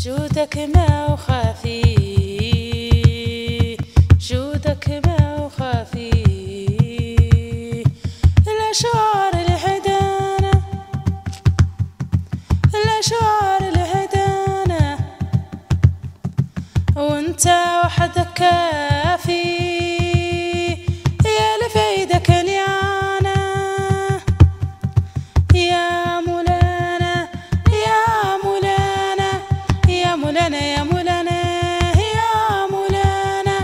جودك ما وخافي، جودك ما وخافي، الأشعار الهدانة، الأشعار الهدانة، وانت وحدك كافي يا لفيدك اليانا، يا مولانا يا مولانا يا مولانا يا مولانا يا مولانا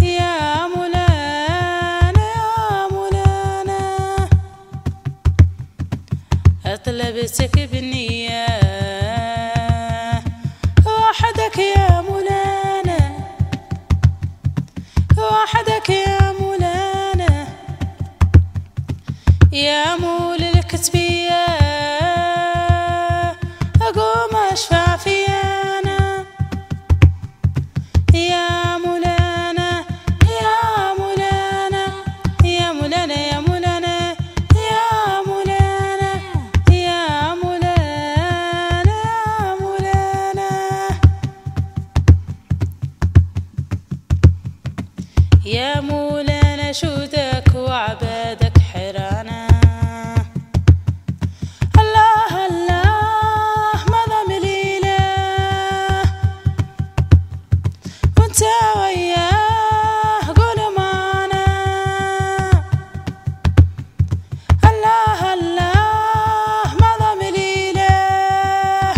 يا مولانا يا مولانا، أطلبتك بالنية وحدك يا مولانا، وحدك يا مولانا، يا مول الكتبية أقوم أشفع في أنا، يا مولانا يا مولانا يا مولانا يا مولانا يا مولانا يا مولانا يا مولانا، يا مولانا جودك وعبادك حرانا، الله الله ما ضم الإله وانت وياه قول معنا، الله الله ما ضم الإله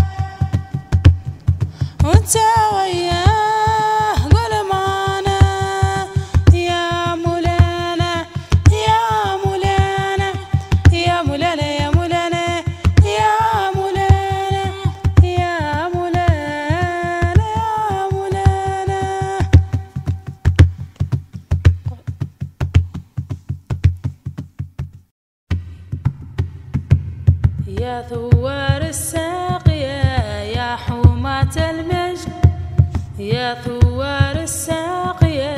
وانت وياه قول معنا، يا مولانا يا مولانا يا مولانا يا مولانا يا مولانا يا مولانا يا مولانا، يا ثوار الساقية يا حومة المجد، يا ثوار الساقية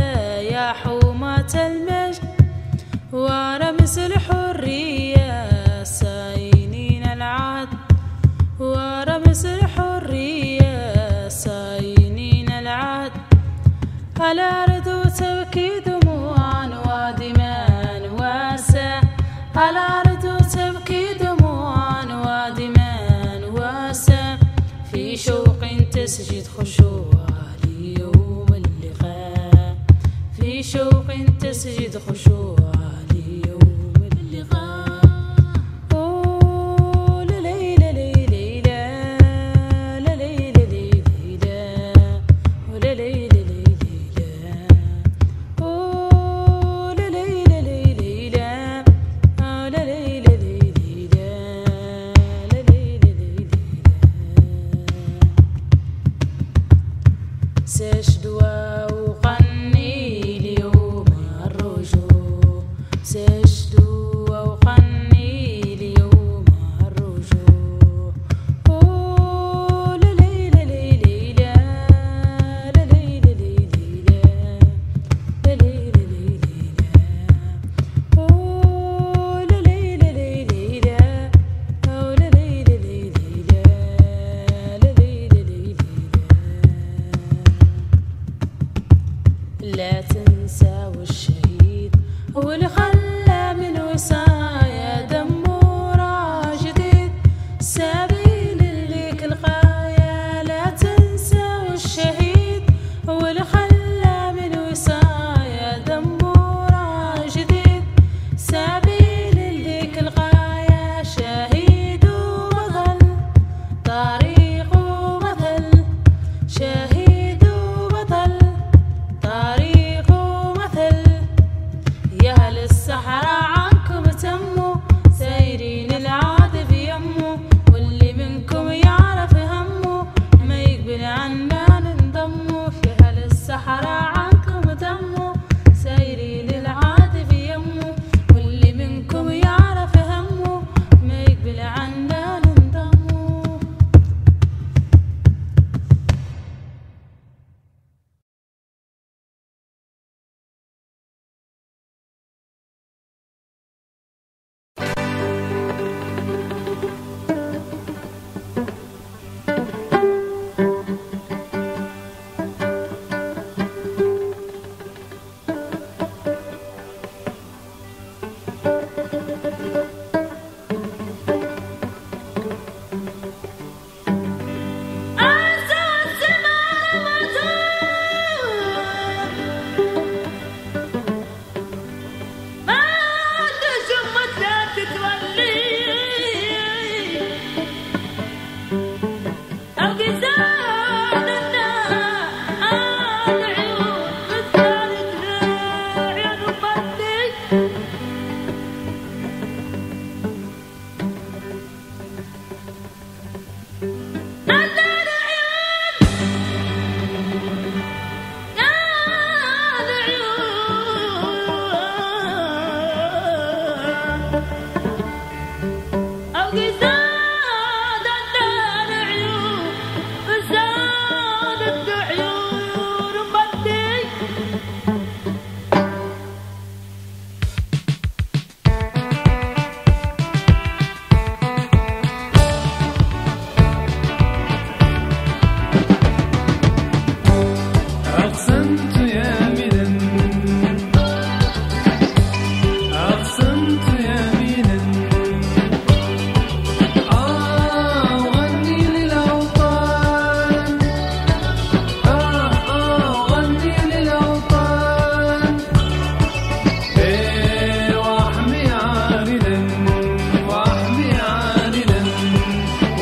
يا حومة المجد، ورمز الحرية صاينين العهد، ورمز الحرية صاينين العهد، الأرض تبكي دموعا ودماء واسع، الأرض تبكي دموعا ودماء واسع، في شوق تسجد خشوع ليوم اللقاء، في شوق تسجد خشوع ليوم اللقاء، سجد وغني ليوم الرجوع،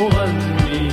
أغني